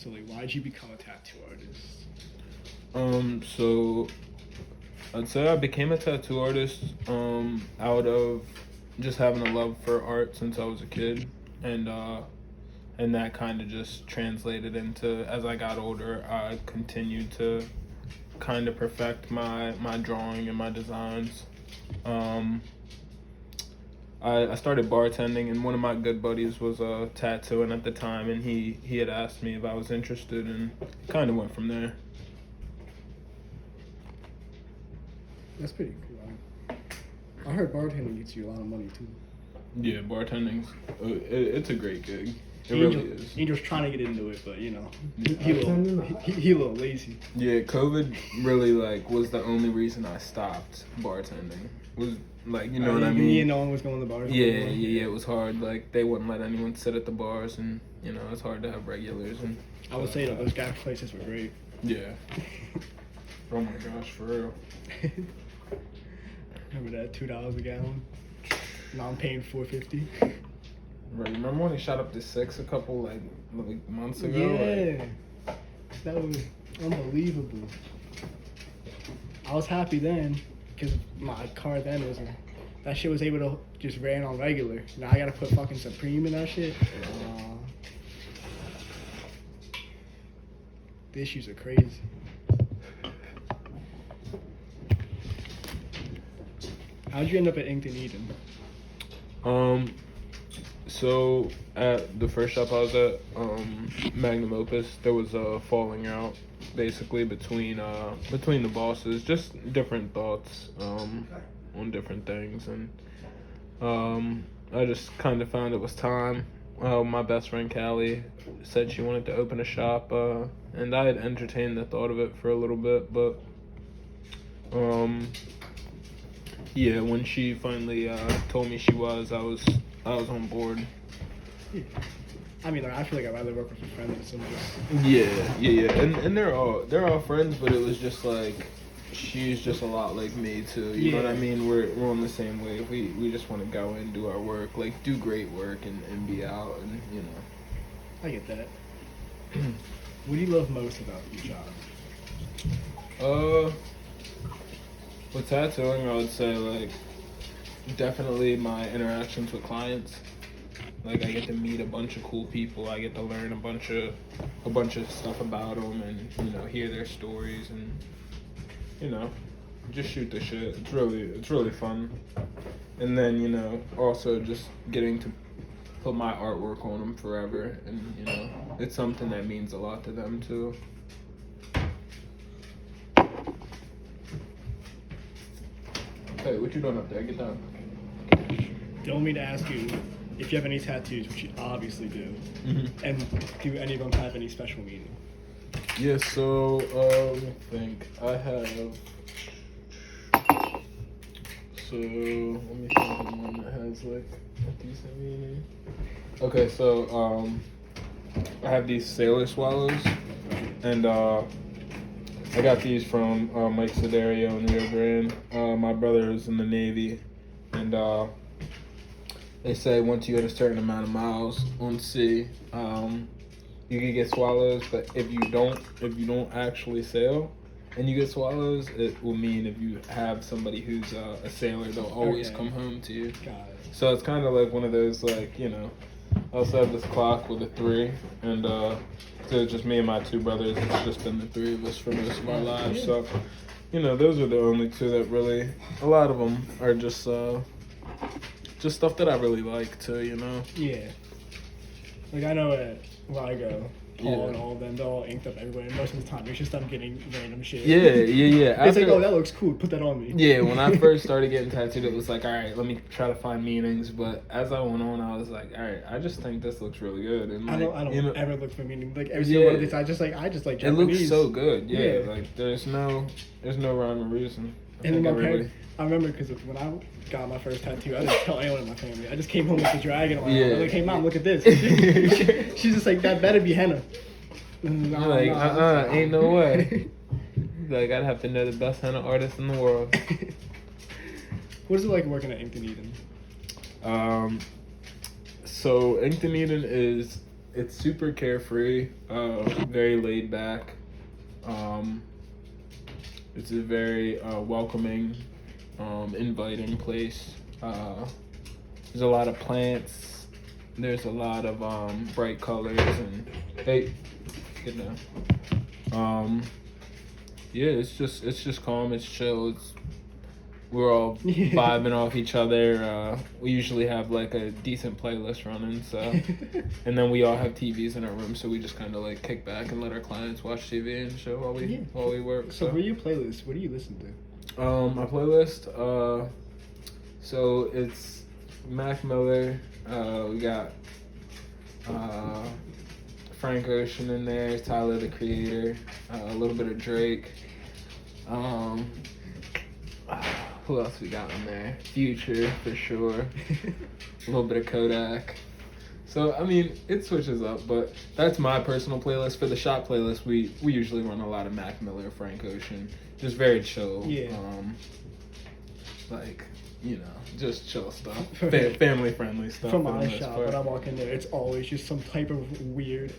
So like, why'd you become a tattoo artist? So I'd say I became a tattoo artist out of just having a love for art since I was a kid, and that kind of just translated into, as I got older, I continued to kind of perfect my drawing and my designs. I started bartending, and one of my good buddies was tattooing at the time, and he had asked me if I was interested, and kind of went from there. That's pretty cool. I heard bartending gets you a lot of money too. Yeah, bartending's it's a great gig. It Angel, really is. Angel's trying to get into it, but he a little lazy. Yeah, COVID really was the only reason I stopped bartending. Was what I mean? Me and no one was going to the bars. Yeah, it was hard. They wouldn't let anyone sit at the bars, and it's hard to have regulars. And I would say that those gas places were great. Yeah. Oh my gosh, for real. Remember that $2 a gallon? Now I'm paying $4.50. Right. Remember when it shot up to $6 a couple months ago? Yeah. That was unbelievable. I was happy then because my car then that shit was able to just ran on regular. Now I gotta put fucking Supreme in that shit. The issues are crazy. How'd you end up at Inked and Eden? So at the first shop I was at, Magnum Opus, there was a falling out basically between the bosses, just different thoughts on different things, and I just kind of found it was time. My best friend Callie said she wanted to open a shop, and I had entertained the thought of it for a little bit, but yeah, when she finally told me she was, I was on board. Yeah. I mean, I feel like I'd rather work with a friend than somebody else. Yeah, and they're all friends, but it was just she's just a lot like me too. You know what I mean? We're on the same wave. We just want to go in, do our work, do great work, and be out, and I get that. What do you love most about your job? With tattooing, I would say definitely my interactions with clients. I get to meet a bunch of cool people. I get to learn a bunch of stuff about them, and hear their stories, and just shoot the shit. It's really fun. And then also just getting to put my artwork on them forever, and it's something that means a lot to them too. Hey, what you doing up there? Get down. Don't want me to ask you if you have any tattoos, which you obviously do, and do any of them have any special meaning? Yeah, so let me think. I have. So let me think of one that has a decent meaning. Okay, so I have these sailor swallows, and I got these from Mike Siderio in Rio Grande. My brother is in the Navy, and they say once you hit a certain amount of miles on sea, you can get swallows. But if you don't actually sail, and you get swallows, it will mean if you have somebody who's a sailor, they'll always come home to you. Got it. So it's kind of like one of those I also have this clock with a 3, and so it's just me and my 2 brothers. It's just been the 3 of us for most of our lives. So, those are the only 2 that really. A lot of them are just stuff that I really like too. Yeah. I know at Ligo, Paul and all of them, they're all inked up everywhere. And most of the time, it's just them getting random shit. Yeah. It's oh, that looks cool. Put that on me. Yeah, when I first started getting tattooed, it was all right, let me try to find meanings. But as I went on, I was all right, I just think this looks really good. And I don't ever look for meaning. Every single one of these, I just like Japanese. It looks so good. Yeah. There's no rhyme or reason. And then my parents, I remember because when I got my first tattoo, I didn't tell anyone in my family. I just came home with the dragon on my arm. I was like, hey mom, look at this. She's just like, that better be henna. You're ain't no way. I'd have to know the best henna artist in the world. What is it like working at Inked and Eden? So Inked and Eden is it's super carefree, very laid back. It's a very welcoming, inviting place. There's a lot of plants. There's a lot of bright colors and hey, get down. Yeah, it's just calm. It's chill. We're all vibing off each other. We usually have like a decent playlist running, so and then we all have TVs in our room, so we just kind of like kick back and let our clients watch TV and show while we work. So for your playlist, what do you listen to? My playlist. So it's Mac Miller. We got Frank Ocean in there, Tyler the Creator, a little bit of Drake. Who else we got in there? Future, for sure. A little bit of Kodak. So, I mean, it switches up, but that's my personal playlist. For the shop playlist, we usually run a lot of Mac Miller, Frank Ocean. Just very chill. Yeah. Like, you know, just chill stuff. Family-friendly stuff. For my shop, when I walk in there, it's always just some type of weird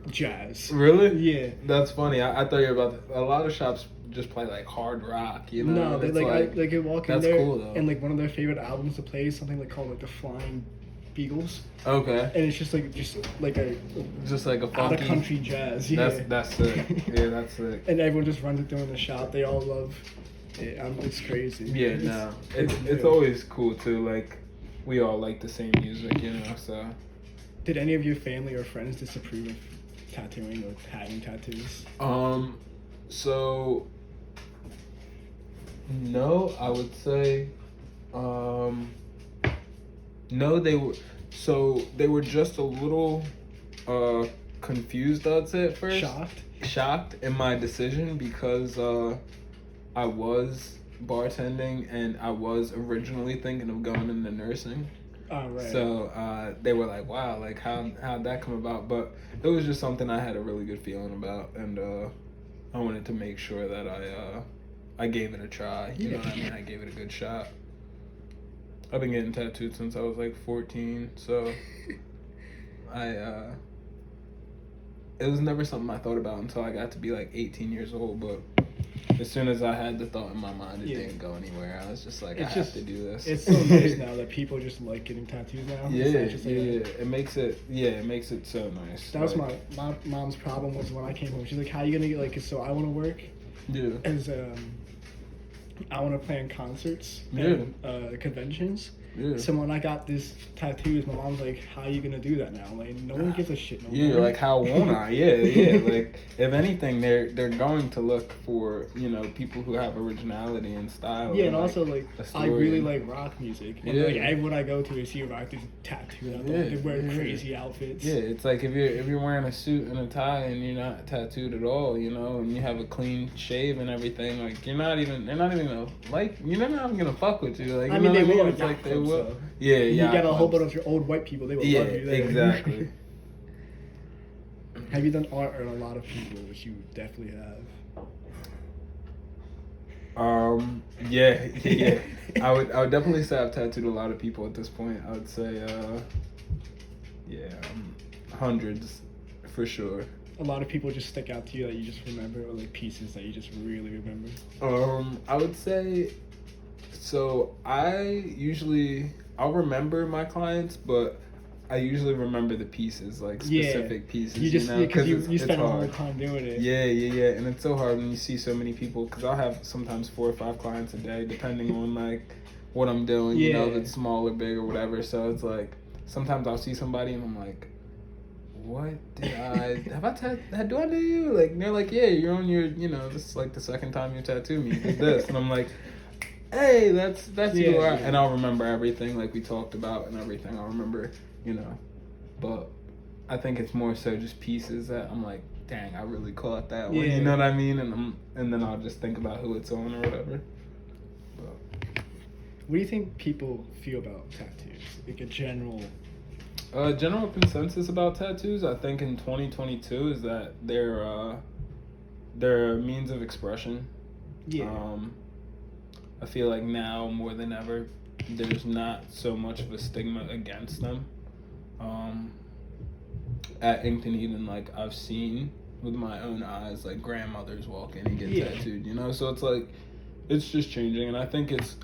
jazz. Really? Yeah. That's funny. I thought you were about to, a lot of shops just play like hard rock, you know? No, they like you walk in that's there cool, though. and like one of their favorite albums to play is something like called like the Flying Beagles. Okay. And it's just like a funky out of country jazz. Yeah. That's sick. Yeah, that's sick. And everyone just runs it through in the shop. They all love it. It's crazy. Yeah, it's always cool too. Like we all like the same music, you know. So. Did any of your family or friends disapprove of tattooing or having tattoos? So. No, I would say. No, they were just a little confused, I'd say at first. Shocked in my decision because I was bartending and I was originally thinking of going into nursing. Oh, right. So they were like, wow, like how'd that come about? But it was just something I had a really good feeling about, and I wanted to make sure that I gave it a try. You know what I mean? I gave it a good shot. I've been getting tattooed since I was like 14, so it was never something I thought about until I got to be like 18 years old, but as soon as I had the thought in my mind, it didn't go anywhere. I was just like, I have to do this. It's so nice now that people just like getting tattoos now. Yeah. It makes it so nice. That was my mom's problem was when I came home. She's like, how are you going to get like, so I want to work as I want to plan concerts and conventions. Yeah. So when I got this tattoos, my mom's like, how are you going to do that now? I'm like, no one gives a shit no more. Yeah, like, how won't I? Yeah. Like, if anything, they're going to look for, you know, people who have originality and style. Yeah, and also, like, I really like rock music. And, like, everyone I go to, I see a rock, there's tattooed out there. They wear crazy outfits. Yeah, it's like if you're wearing a suit and a tie and you're not tattooed at all, you know, and you have a clean shave and everything, like, they're not even gonna, like, you're not even gonna fuck with you. Like, I mean, they will. It's like they will. So. Yeah. You get a whole bunch of your old white people, they will love you there. Exactly. Have you done art on a lot of people, which you definitely have? Yeah. I would definitely say I've tattooed a lot of people at this point. I would say, hundreds, for sure. A lot of people just stick out to you that you just remember, or like pieces that you just really remember? I would say, so I'll remember my clients, but I usually remember the pieces, like specific pieces. You just, because you spend a hard. whole time doing it. Yeah, and it's so hard when you see so many people, because I'll have sometimes 4 or 5 clients a day, depending on like what I'm doing, you know, if it's small or big or whatever. So it's like, sometimes I'll see somebody and I'm like, what did do I do you? Like, and they're like, yeah, you're on your, you know, this is like the second time you tattooed me, you did this. And I'm like, hey, that's you are. And I'll remember everything like we talked about and everything. I'll remember, you know, but I think it's more so just pieces that I'm like, dang, I really caught that one. You know what I mean? And then I'll just think about who it's on or whatever. But what do you think people feel about tattoos? Like a general consensus about tattoos, I think in 2022 is that they're a means of expression. Yeah. I feel like now more than ever, there's not so much of a stigma against them. at Inkton Eden, like I've seen with my own eyes, like grandmothers walk in and get tattooed, you know. So it's like it's just changing, and I think it's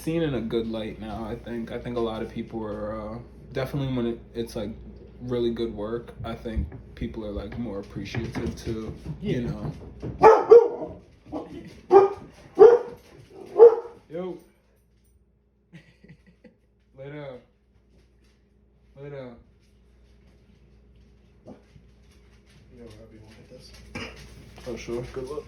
seen in a good light now. I think a lot of people are definitely when it's like really good work. I think people are like more appreciative to you know. Yo, lay down, lay down. You know, wherever you want to hit this. Oh sure. Good luck.